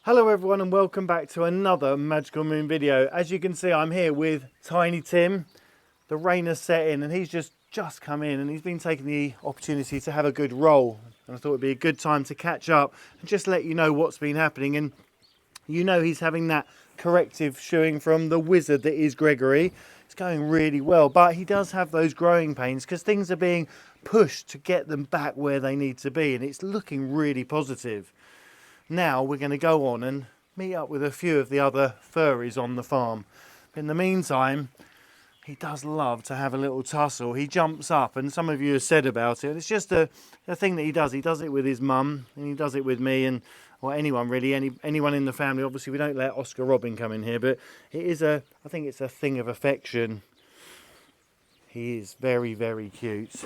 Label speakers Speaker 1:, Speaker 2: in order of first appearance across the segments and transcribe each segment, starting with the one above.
Speaker 1: Hello everyone and welcome back to another Magical Moon video. As you can see, I'm here with Tiny Tim. The rain has set in and he's just come in and he's been taking the opportunity to have a good roll. And I thought it'd be a good time to catch up and just let you know what's been happening. And you know he's having that corrective shoeing from the wizard that is Gregory. It's going really well, but he does have those growing pains because things are being pushed to get them back where they need to be, and it's looking really positive. Now we're going to go on and meet up with a few of the other furries on the farm. In the meantime, he does love to have a little tussle. He jumps up, and some of you have said about it. It's just a thing that he does. He does it with his mum, and he does it with me, and or anyone really, anyone in the family. Obviously, we don't let Oscar Robin come in here, but it is I think it's a thing of affection. He is very, very cute.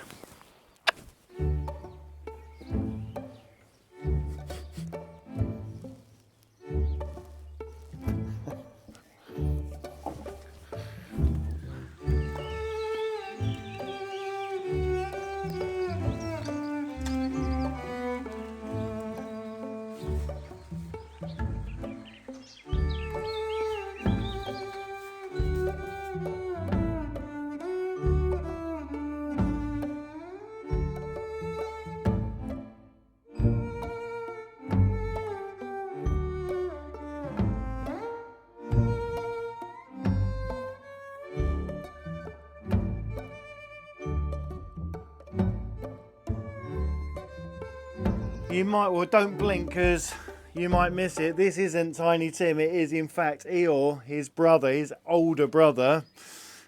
Speaker 1: You might, well, don't blink because you might miss it. This isn't Tiny Tim, it is in fact Eeyore, his brother, his older brother.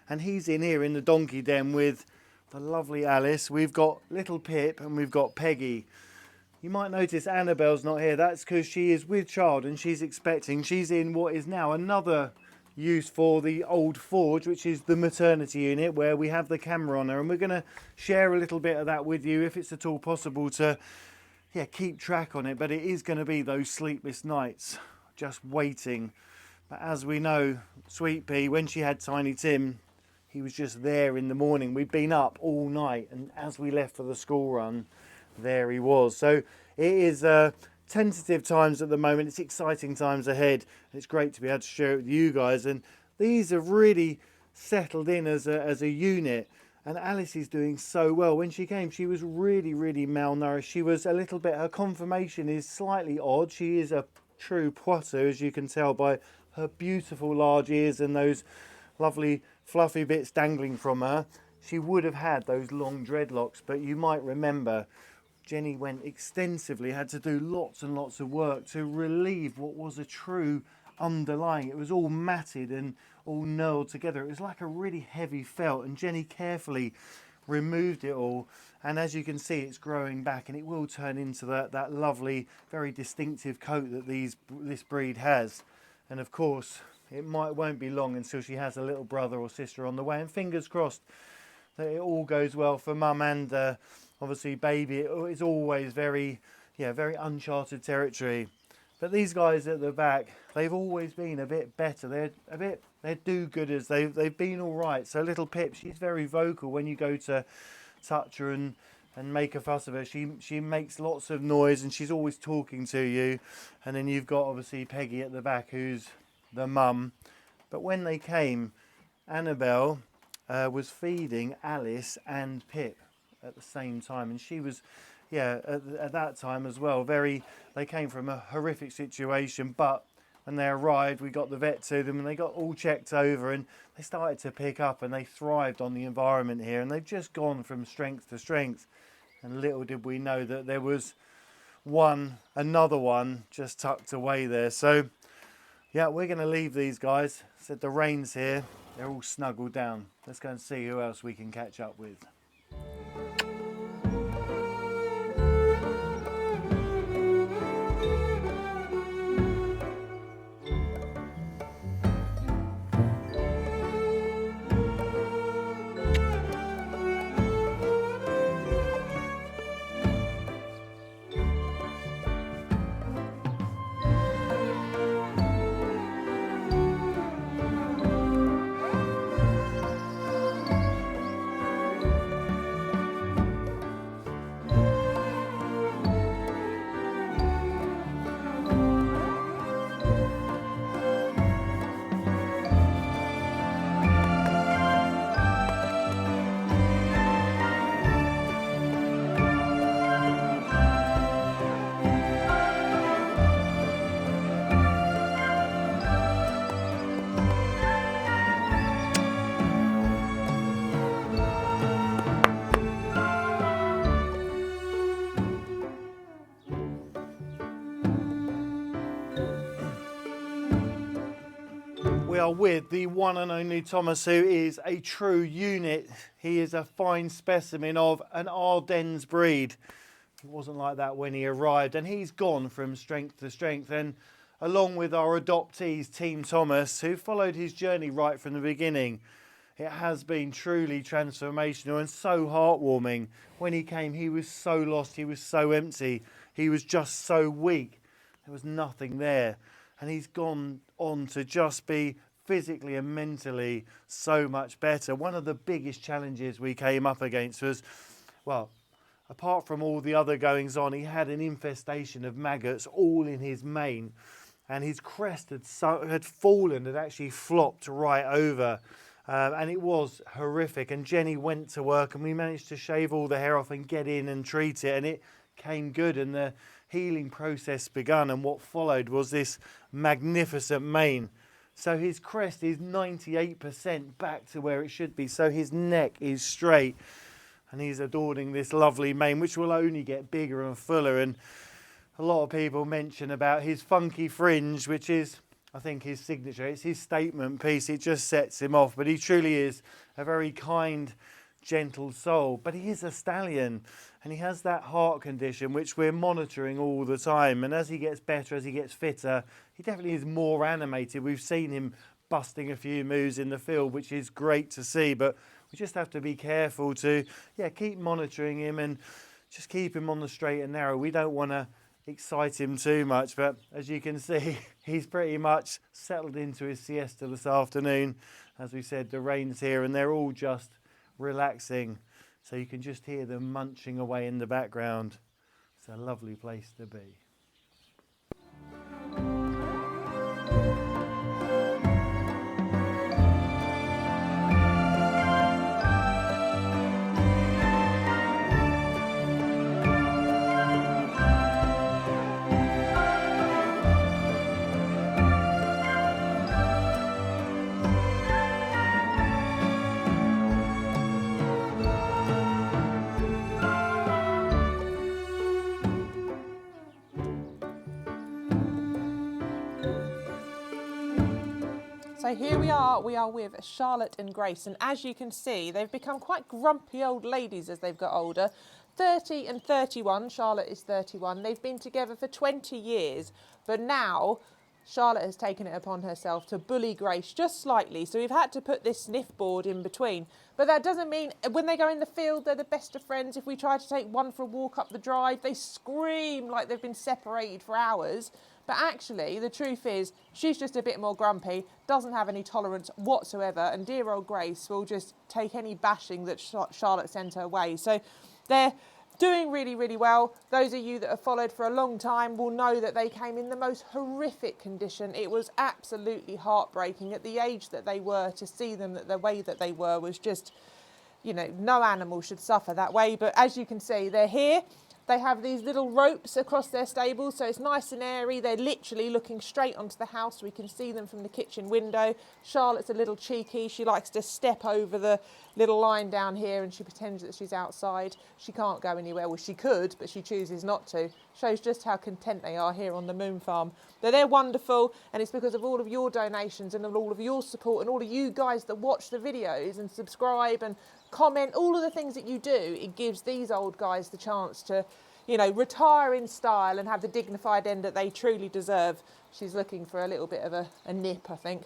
Speaker 1: And he's in here in the donkey den with the lovely Alice. We've got little Pip and we've got Peggy. You might notice Annabelle's not here. That's because she is with child and she's expecting. She's in what is now another use for the old forge, which is the maternity unit where we have the camera on her. And we're going to share a little bit of that with you if it's at all possible to keep track on it, but it is going to be those sleepless nights just waiting. But as we know, Sweet Pea, when she had Tiny Tim, he was just there in the morning. We'd been up all night, and as we left for the school run, there he was. So it is tentative times at the moment. It's exciting times ahead. It's great to be able to share it with you guys, and these have really settled in as a unit. And Alice is doing so well. When she came, she was really, really malnourished. She was a little bit, her conformation is slightly odd. She is a true poitou, as you can tell by her beautiful large ears and those lovely fluffy bits dangling from her. She would have had those long dreadlocks, but you might remember Jenny went extensively, had to do lots and lots of work to relieve what was a true underlying. It was all matted and all knurled together. It was like a really heavy felt, and Jenny carefully removed it all, and as you can see, it's growing back, and it will turn into that lovely, very distinctive coat that this breed has. And of course, it won't be long until she has a little brother or sister on the way, and fingers crossed that it all goes well for mum and obviously baby. It's always very uncharted territory. But these guys at the back, they've always been a bit better. They're do-gooders. They've been all right. So little Pip, she's very vocal when you go to touch her and make a fuss of her. She makes lots of noise, and she's always talking to you. And then you've got obviously Peggy at the back, who's the mum. But when they came, Annabelle was feeding Alice and Pip at the same time, and she was at that time as well, they came from a horrific situation, but when they arrived, we got the vet to them, and they got all checked over, and they started to pick up, and they thrived on the environment here, and they've just gone from strength to strength. And little did we know that there was another one just tucked away there. So yeah, we're going to leave these guys. Said the rain's here, they're all snuggled down. Let's go and see who else we can catch up with. We are with the one and only Thomas, who is a true unit. He is a fine specimen of an Ardennes breed. It wasn't like that when he arrived, and he's gone from strength to strength. And along with our adoptees, Team Thomas, who followed his journey right from the beginning, it has been truly transformational and so heartwarming. When he came, he was so lost, he was so empty, he was just so weak. There was nothing there. And he's gone on to just be physically and mentally so much better. One of the biggest challenges we came up against was, well, apart from all the other goings on, he had an infestation of maggots all in his mane, and his crest had fallen, had actually flopped right over, and it was horrific. And Jenny went to work, and we managed to shave all the hair off and get in and treat it, and it came good, and the healing process begun, and what followed was this magnificent mane. So his crest is 98% back to where it should be, so his neck is straight, and he's adorning this lovely mane, which will only get bigger and fuller. And a lot of people mention about his funky fringe, which is, I think, his signature. It's his statement piece. It just sets him off. But he truly is a very kind, gentle soul. But he is a stallion, and he has that heart condition, which we're monitoring all the time. And as he gets better, as he gets fitter, he definitely is more animated. We've seen him busting a few moves in the field, which is great to see. But we just have to be careful to, keep monitoring him and just keep him on the straight and narrow. We don't want to excite him too much, but as you can see, he's pretty much settled into his siesta this afternoon. As we said, the rain's here, and they're all just relaxing, so you can just hear them munching away in the background. It's a lovely place to be.
Speaker 2: So here we are with Charlotte and Grace, and as you can see, they've become quite grumpy old ladies as they've got older. 30 and 31, Charlotte is 31. They've been together for 20 years, but now Charlotte has taken it upon herself to bully Grace just slightly, so we've had to put this sniff board in between. But that doesn't mean when they go in the field, they're the best of friends. If we try to take one for a walk up the drive, they scream like they've been separated for hours. But actually, the truth is, she's just a bit more grumpy, doesn't have any tolerance whatsoever, and dear old Grace will just take any bashing that Charlotte sends her way. So they're doing really, really well. Those of you that have followed for a long time will know that they came in the most horrific condition. It was absolutely heartbreaking at the age that they were. To see them that the way that they were was just, you know, no animal should suffer that way. But as you can see, they're here. They have these little ropes across their stables, so it's nice and airy. They're literally looking straight onto the house. We can see them from the kitchen window. Charlotte's a little cheeky. She likes to step over the little line down here and she pretends that she's outside. She can't go anywhere. Well, she could, but she chooses not to. Shows just how content they are here on the Moon Farm. But they're wonderful, and it's because of all of your donations and all of your support and all of you guys that watch the videos and subscribe and comment, all of the things that you do. It gives these old guys the chance to, you know, retire in style and have the dignified end that they truly deserve. She's looking for a little bit of a nip, I think.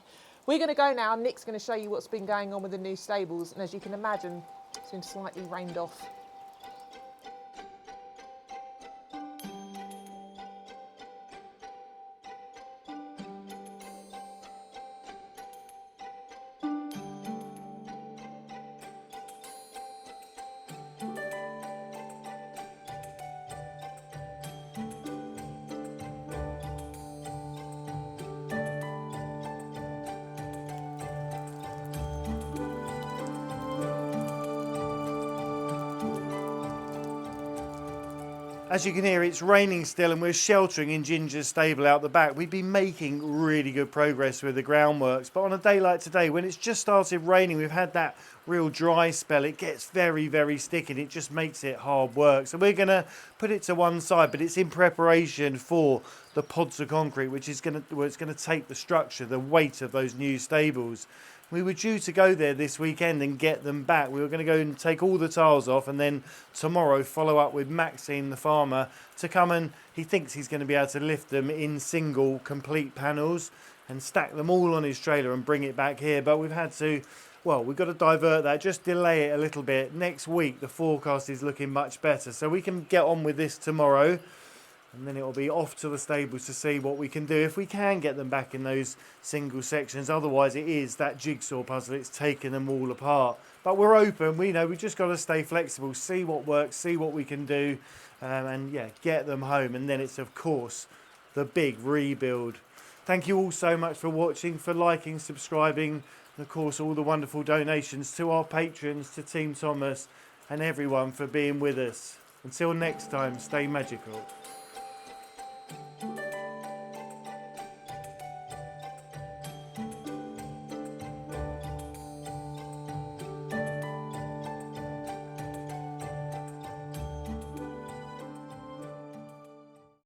Speaker 2: We're going to go now. Nick's going to show you what's been going on with the new stables, and as you can imagine, it's been slightly rained off.
Speaker 1: As you can hear, it's raining still and we're sheltering in Ginger's stable out the back. We've been making really good progress with the groundworks, but on a day like today, when it's just started raining, we've had that real dry spell. It gets very, very sticky and it just makes it hard work. So we're going to put it to one side, but it's in preparation for the pods of concrete, which is going to take the structure, the weight of those new stables. We were due to go there this weekend and get them back. We were going to go and take all the tiles off and then tomorrow follow up with Maxine, the farmer, to come, and he thinks he's going to be able to lift them in single complete panels and stack them all on his trailer and bring it back here. But we've had to, well, we've got to divert that, just delay it a little bit. Next week, the forecast is looking much better. So we can get on with this tomorrow. And then it'll be off to the stables to see what we can do, if we can get them back in those single sections. Otherwise, it is that jigsaw puzzle. It's taking them all apart. But we're open. We know we've just got to stay flexible, see what works, see what we can do, and yeah, get them home. And then it's, of course, the big rebuild. Thank you all so much for watching, for liking, subscribing, and of course, all the wonderful donations to our patrons, to Team Thomas, and everyone for being with us. Until next time, stay magical.